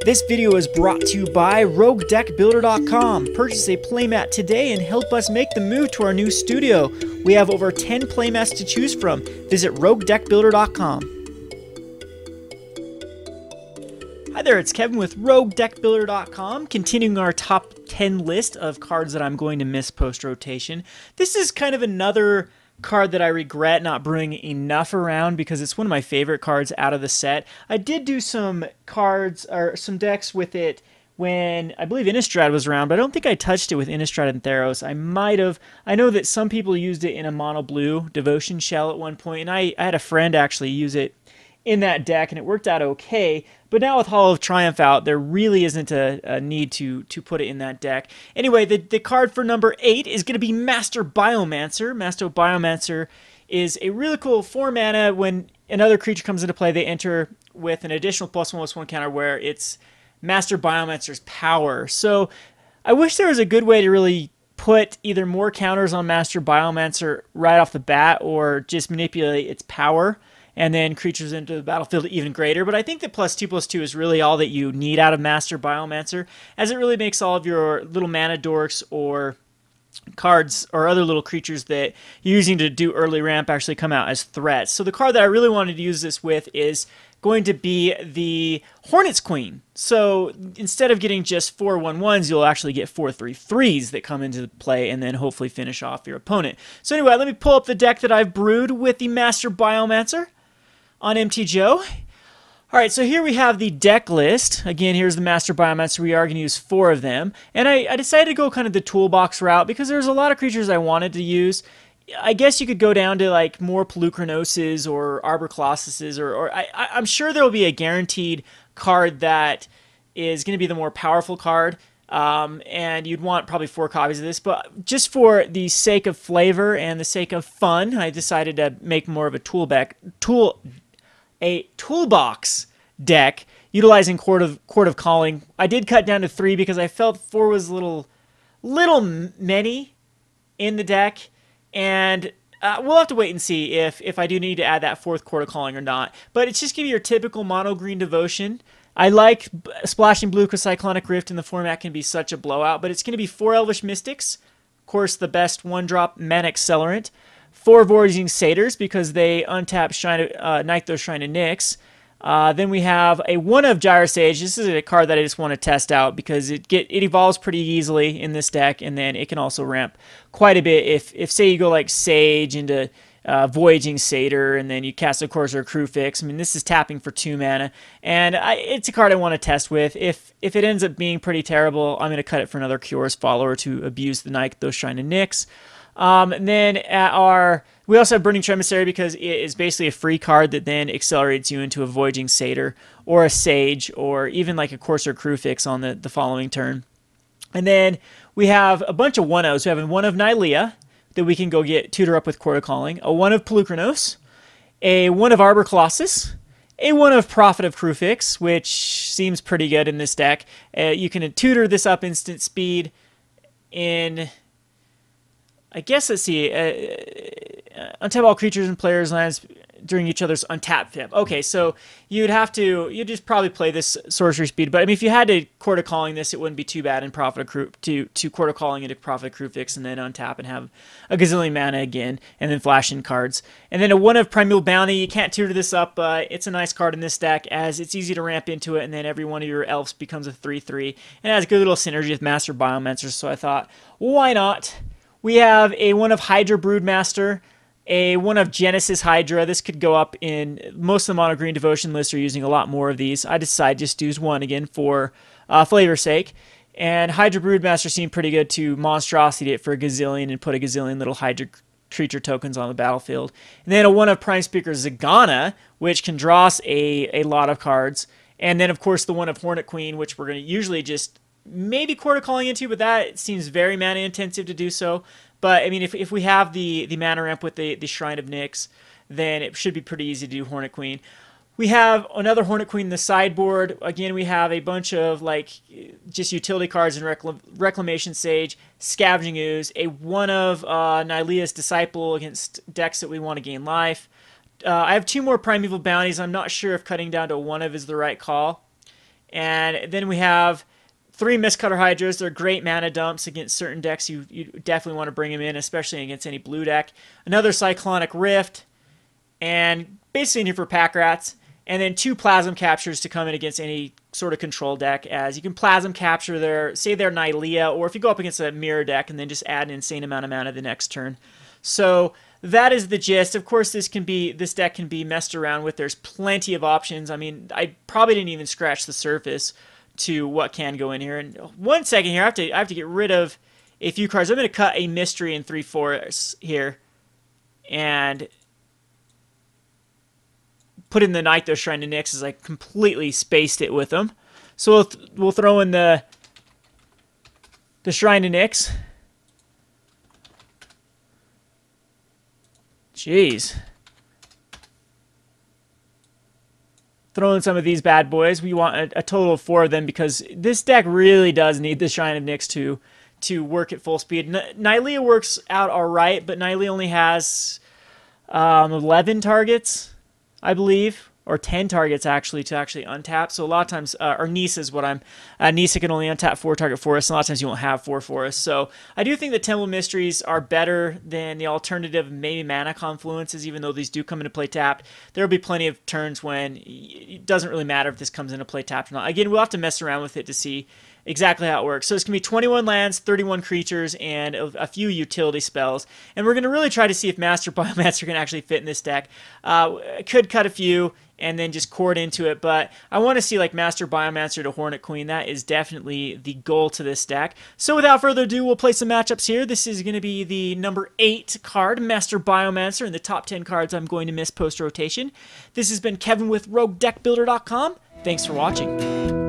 This video is brought to you by Roguedeckbuilder.com. Purchase a playmat today and help us make the move to our new studio. We have over 10 playmats to choose from. Visit Roguedeckbuilder.com. Hi there, it's Kevin with Roguedeckbuilder.com, continuing our top 10 list of cards that I'm going to miss post-rotation. This is kind of another card that I regret not bringing enough around because it's one of my favorite cards out of the set. I did do some cards or some decks with it when I believe Innistrad was around, but I don't think I touched it with Innistrad and Theros. I might have. I know that some people used it in a mono blue Devotion Shell at one point, and I had a friend actually use it in that deck, and it worked out okay. But now with Hall of Triumph out, there really isn't a need to put it in that deck. Anyway, the card for number 8 is going to be Master Biomancer. Master Biomancer is a really cool 4 mana. When another creature comes into play, they enter with an additional +1/+1 counter where it's Master Biomancer's power. So I wish there was a good way to really put either more counters on Master Biomancer right off the bat or just manipulate its power and then creatures into the battlefield even greater. But I think that +2/+2 is really all that you need out of Master Biomancer, as it really makes all of your little mana dorks or cards or other little creatures that you're using to do early ramp actually come out as threats. So the card that I really wanted to use this with is going to be the Hornet's Queen. So instead of getting just 4 1/1s, you'll actually get 4 3/3s that come into play and then hopefully finish off your opponent. So anyway, let me pull up the deck that I've brewed with the Master Biomancer on MTGO. Alright, so here we have the deck list. Again, here's the Master Biomancer. We are going to use 4 of them. And I decided to go kind of the toolbox route because there's a lot of creatures I wanted to use. I guess you could go down to like more Pelucranoses or Arbor Colossuses, or I'm sure there will be a guaranteed card that is going to be the more powerful card. And you'd want probably 4 copies of this, but just for the sake of flavor and the sake of fun, I decided to make more of a toolbox deck utilizing Court of Calling. I did cut down to 3 because I felt 4 was a little many in the deck, and we'll have to wait and see if I do need to add that 4th Court of Calling or not. But it's just giving you your typical mono green devotion. I like splashing blue because Cyclonic Rift in the format can be such a blowout, but it's going to be 4 Elvish Mystics, of course the best 1-drop Mana Accelerant, 4 Voyaging Satyrs because they untap Nykthos Shrine of Nyx. Then we have a 1 of Gyre Sage. This is a card that I just want to test out because it evolves pretty easily in this deck, and then it can also ramp quite a bit if say you go like Sage into Voyaging Satyr, and then you cast a Corsair Crewfix. I mean, this is tapping for 2 mana, and it's a card I want to test with. If it ends up being pretty terrible, I'm going to cut it for another Curious Follower to abuse the Nykthos Shrine of Nyx. And then we also have Burning Emissary because it is basically a free card that then accelerates you into a Voyaging Satyr or a Sage or even like a Corsair Crewfix on the following turn. And then we have a bunch of 1-0s. We have a 1 of Nylea that we can go get tutor up with Court of Calling, a 1 of Pelucranos, a 1 of Arbor Colossus, a 1 of Prophet of Crewfix, which seems pretty good in this deck. You can tutor this up instant speed in, I guess, let's see, untap all creatures and players' lands during each other's untap flip. Okay, so you'd just probably play this sorcery speed, but I mean, if you had to Court of Calling this, it wouldn't be too bad in Prophet of Crew to Court of Calling into Prophet of Crewfix and then untap and have a gazillion mana again, and then flash in cards. And then a 1 of Primeval Bounty. You can't tutor this up, but it's a nice card in this deck as it's easy to ramp into it, and then every one of your elves becomes a 3/3, and it has good little synergy with Master Biomancer. So I thought, why not? We have a 1 of Hydra Broodmaster, a 1 of Genesis Hydra. This could go up in most of the mono green devotion lists are using a lot more of these. I decided just to use 1 again for flavor's sake. And Hydra Broodmaster seemed pretty good to monstrosity it for a gazillion and put a gazillion little Hydra creature tokens on the battlefield. And then a 1 of Prime Speaker Zagana, which can draw us a lot of cards. And then, of course, the 1 of Hornet Queen, which we're going to usually just maybe Court of Calling into, but that seems very mana intensive to do so. But I mean, if we have the mana ramp with the Shrine of Nyx, then it should be pretty easy to do Hornet Queen. We have another Hornet Queen in the sideboard. Again, we have a bunch of like just utility cards and Reclamation Sage, Scavenging Ooze, a 1 of Nylea's Disciple against decks that we want to gain life. I have 2 more Primeval Bounties. I'm not sure if cutting down to 1 of is the right call. And then we have 3 Mistcutter Hydras. They're great mana dumps against certain decks. You definitely want to bring them in, especially against any blue deck. Another Cyclonic Rift, and basically in here for pack rats. And then 2 Plasm Captures to come in against any sort of control deck, as you can Plasm Capture their, say their Nylea, or if you go up against a mirror deck and then just add an insane amount of mana the next turn. So that is the gist. Of course, this deck can be messed around with. There's plenty of options. I mean, I probably didn't even scratch the surface to what can go in here. And 1 second here, I have to get rid of a few cards. I'm going to cut a Mystery and 3 forests here, and put in the Nykthos Shrine to Nyx, as I completely spaced it with them. So we'll throw in the Shrine to Nyx. Jeez. Throw in some of these bad boys. We want a total of 4 of them, because this deck really does need the Shrine of Nyx to work at full speed. Nylea works out alright, but Nylea only has 11 targets, I believe, or 10 targets actually to actually untap. So a lot of times, or Nissa is what Nissa can only untap 4 target forests, and a lot of times you won't have 4 forests. So I do think the Temple Mysteries are better than the alternative, maybe Mana Confluences, even though these do come into play tapped. There will be plenty of turns when it doesn't really matter if this comes into play tapped or not. Again, we'll have to mess around with it to see exactly how it works. So it's going to be 21 lands, 31 creatures, and a few utility spells. And we're going to really try to see if Master Biomancer can actually fit in this deck. I could cut a few and then just cord into it, but I want to see like Master Biomancer to Hornet Queen. That is definitely the goal to this deck. So without further ado, we'll play some matchups here. This is going to be the number 8 card, Master Biomancer, in the top 10 cards I'm going to miss post-rotation. This has been Kevin with Roguedeckbuilder.com. Thanks for watching.